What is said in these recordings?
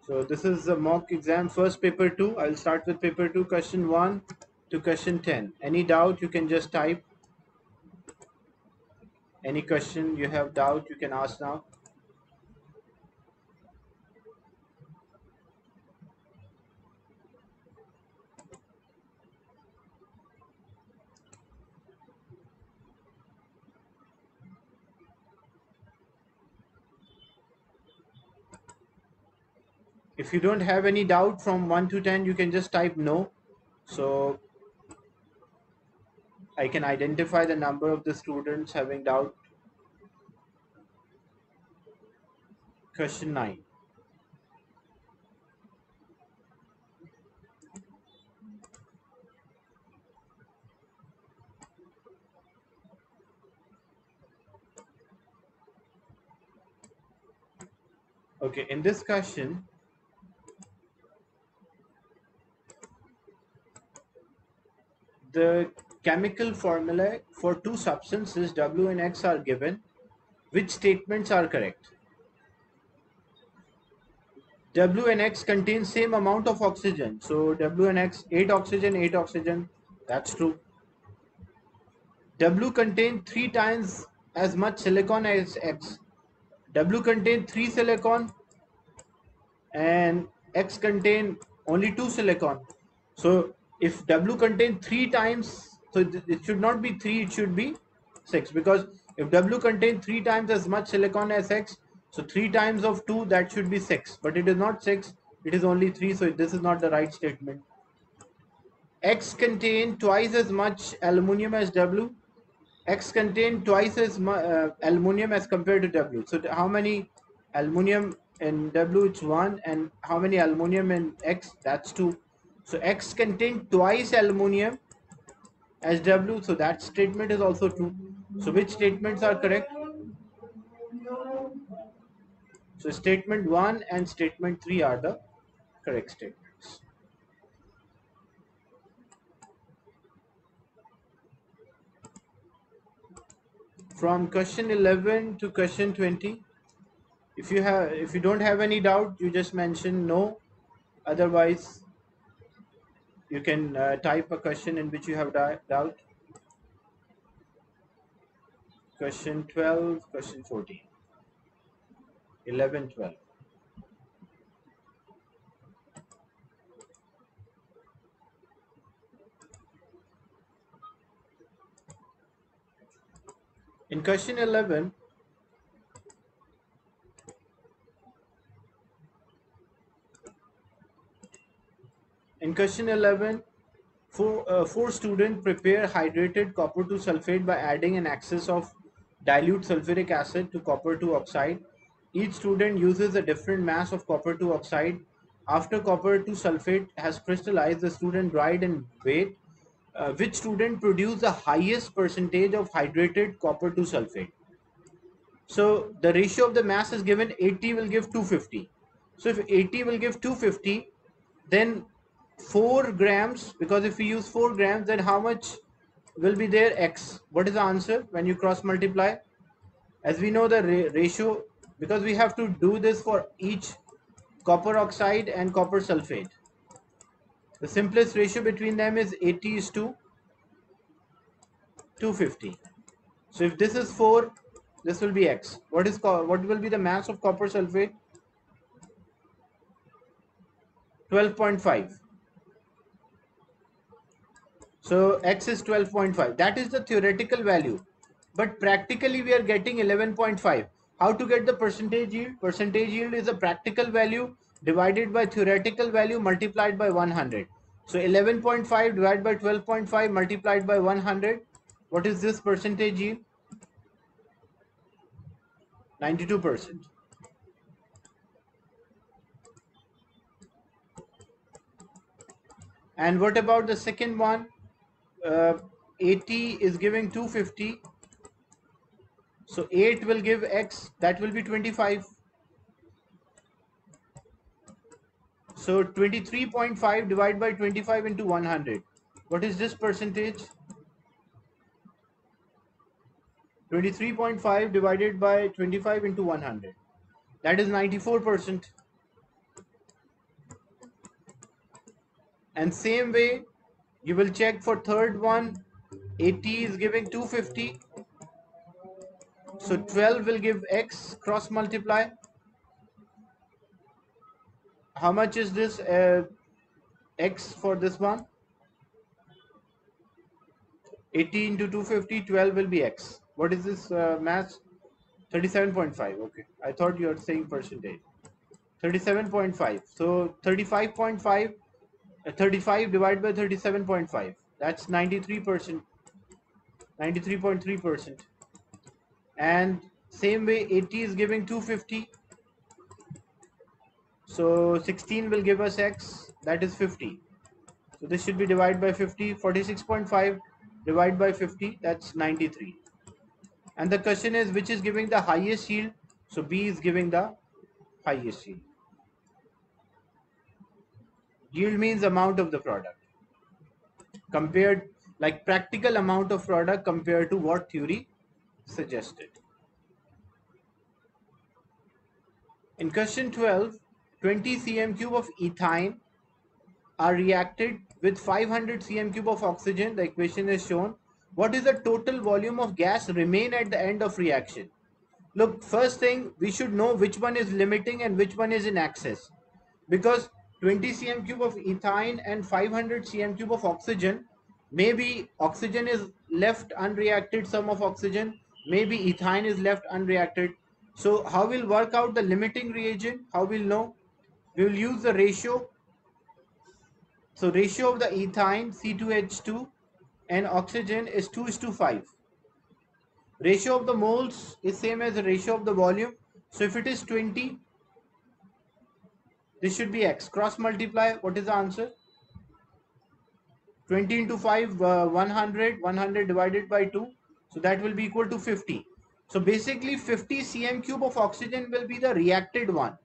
So this is the mock exam, first paper 2. I'll start with paper 2, question 1 to question 10. Any doubt, you can just type. Any question you have doubt, you can ask now. If you don't have any doubt from 1 to 10, you can just type no. So I can identify the number of the students having doubt. Question 9. Okay, in this question, the chemical formula for two substances W and X are given. Which statements are correct? W and X contain same amount of oxygen. So W and X, 8 oxygen, 8 oxygen. That's true. W contain 3 times as much silicon as X. W contain 3 silicon and X contain only 2 silicon. So if W contain 3 times, so it should not be 3, it should be 6, because if W contain 3 times as much silicon as X, so 3 times of 2, that should be 6, but it is not 6, it is only 3, so this is not the right statement. X contain twice as much aluminum as W. X contain twice as much aluminum as compared to W. So how many aluminum in W? It's 1, and how many aluminum in X? That's 2. So X contain twice aluminum as W, so that statement is also true. So which statements are correct? So statement 1 and statement 3 are the correct statements. From question 11 to question 20, if you don't have any doubt, you just mention no. Otherwise, you can type a question in which you have doubt. Question 12, question 14, 11, 12. In question 11, four students prepare hydrated copper 2 sulfate by adding an excess of dilute sulfuric acid to copper 2 oxide. Each student uses a different mass of copper 2 oxide. After copper 2 sulfate has crystallized, the student dried and weighed. Which student produced the highest percentage of hydrated copper 2 sulfate? So the ratio of the mass is given, 80 will give 250. So if 80 will give 250, then 4 grams, because if we use 4 grams, then how much will be there? X. What is the answer when you cross multiply? As we know the ratio, because we have to do this for each copper oxide and copper sulfate. The simplest ratio between them is 80 is to 250. So if this is 4, this will be X. What will be the mass of copper sulfate? 12.5. So X is 12.5. That is the theoretical value. But practically we are getting 11.5. How to get the percentage yield? Percentage yield is the practical value divided by theoretical value multiplied by 100. So 11.5 divided by 12.5 multiplied by 100. What is this percentage yield? 92%. And what about the second one? 80 is giving 250. So 8 will give X, that will be 25. So 23.5 divided by 25 into 100. What is this percentage? 23.5 divided by 25 into 100. That is 94%. And same way, you will check for third one. 80 is giving 250. So 12 will give X, cross multiply. How much is this X for this one? 80 into 250, 12 will be X. What is this math? 37.5. Okay. I thought you were saying percentage. 37.5. So 35.5, 35 divided by 37.5. That's 93%, 93.3%. And same way 80 is giving 250. So 16 will give us X, that is 50. So this should be divided by 50. 46.5 divided by 50, that's 93. And the question is which is giving the highest yield? So B is giving the highest yield. Yield means amount of the product. Compared, like practical amount of product compared to what theory suggested. In question 12, 20 cm cube of ethyne are reacted with 500 cm cube of oxygen. The equation is shown. What is the total volume of gas remain at the end of reaction? Look, first thing, we should know which one is limiting and which one is in excess. Because 20 cm cube of ethyne and 500 cm cube of oxygen, maybe oxygen is left unreacted, some of oxygen, maybe ethyne is left unreacted. So how we'll work out the limiting reagent? How we'll know? We will use the ratio. So ratio of the ethyne C2H2 and oxygen is 2 is to 5. Ratio of the moles is same as the ratio of the volume. So if it is 20, this should be X. Cross multiply, what is the answer? 20 into 5, 100, 100 divided by 2. So that will be equal to 50. So basically 50 cm cube of oxygen will be the reacted one.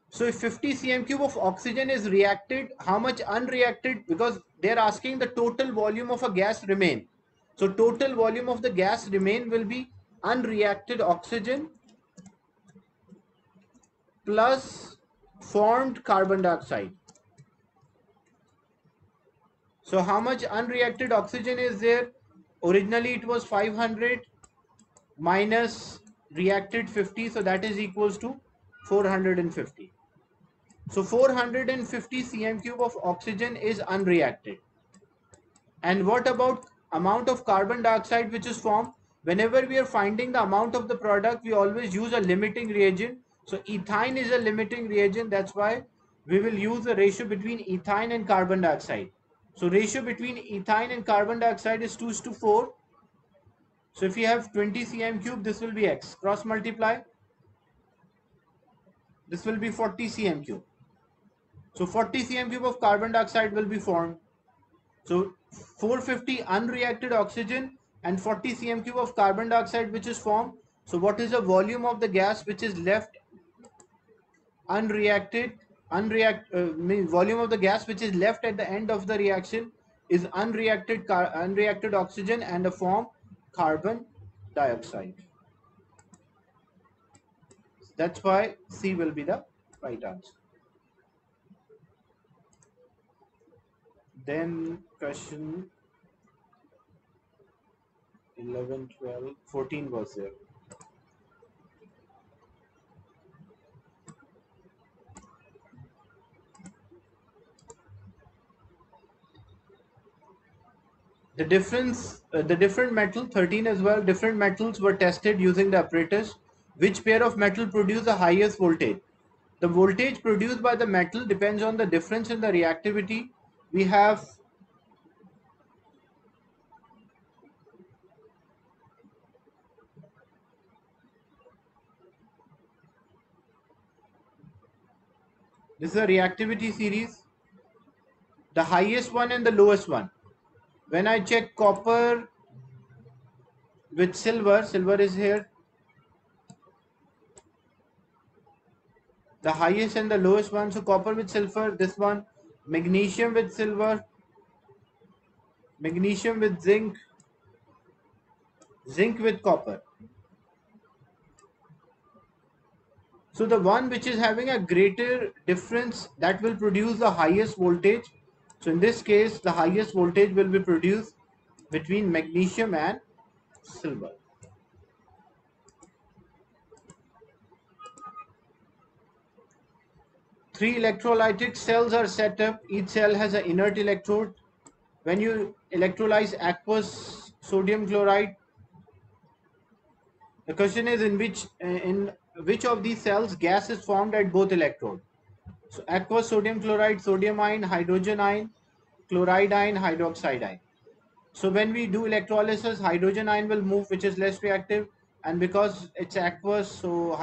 So if 50 cm cube of oxygen is reacted, how much unreacted? Because they're asking the total volume of a gas remain. So total volume of the gas remain will be unreacted oxygen plus formed carbon dioxide. So how much unreacted oxygen is there? Originally it was 500 minus reacted 50. So that is equals to 450. So 450 cm cube of oxygen is unreacted. And what about amount of carbon dioxide which is formed? Whenever we are finding the amount of the product, we always use a limiting reagent. So ethyne is a limiting reagent. That's why we will use the ratio between ethyne and carbon dioxide. So ratio between ethyne and carbon dioxide is 2 to 4. So if you have 20 cm cube, this will be X. Cross multiply. This will be 40 cm cube. So 40 cm cube of carbon dioxide will be formed. So 450 unreacted oxygen and 40 cm cube of carbon dioxide which is formed. So what is the volume of the gas which is left unreacted? Means volume of the gas which is left at the end of the reaction is unreacted oxygen and a form carbon dioxide. That's why C will be the right answer. Then question 11, 12, 14 was there. The different metal, 13 as well, different metals were tested using the apparatus. Which pair of metal produce the highest voltage? The voltage produced by the metal depends on the difference in the reactivity. We have this is a reactivity series, the highest one and the lowest one. When I check copper with silver, silver is here, the highest and the lowest one. So copper with silver, this one, magnesium with silver, magnesium with zinc, zinc with copper. So the one which is having a greater difference, that will produce the highest voltage. So in this case, the highest voltage will be produced between magnesium and silver. Three electrolytic cells are set up. Each cell has an inert electrode. When you electrolyze aqueous sodium chloride, the question is in which of these cells gas is formed at both electrodes. So aqueous sodium chloride, sodium ion, hydrogen ion, chloride ion, hydroxide ion. So when we do electrolysis, hydrogen ion will move, which is less reactive, and because it's aqueous, so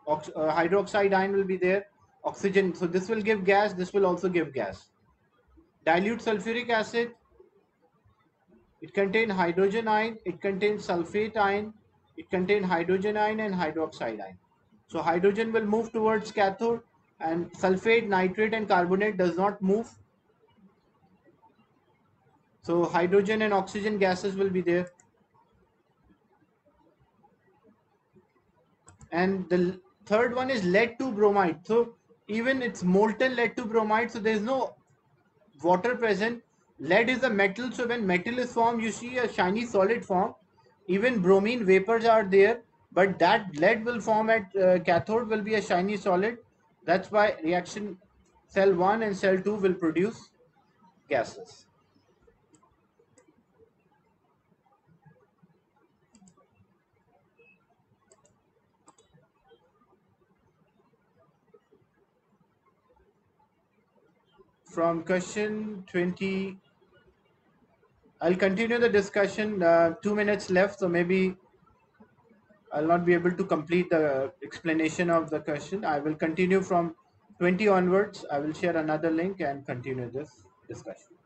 hydroxide ion will be there. Oxygen, so this will give gas. This will also give gas. Dilute sulfuric acid, it contains hydrogen ion, it contains sulfate ion, it contains hydrogen ion and hydroxide ion. So hydrogen will move towards cathode, and sulfate, nitrate and carbonate does not move. So hydrogen and oxygen gases will be there. And the third one is lead to bromide. So even it's molten lead to bromide, so there is no water present. Lead is a metal, so when metal is formed, you see a shiny solid form. Even bromine vapors are there, but that lead will form at cathode will be a shiny solid. That's why reaction cell 1 and cell 2 will produce gases. From question 20, I'll continue the discussion. 2 minutes left, so maybe I'll not be able to complete the explanation of the question. I will continue from 20 onwards. I will share another link and continue this discussion.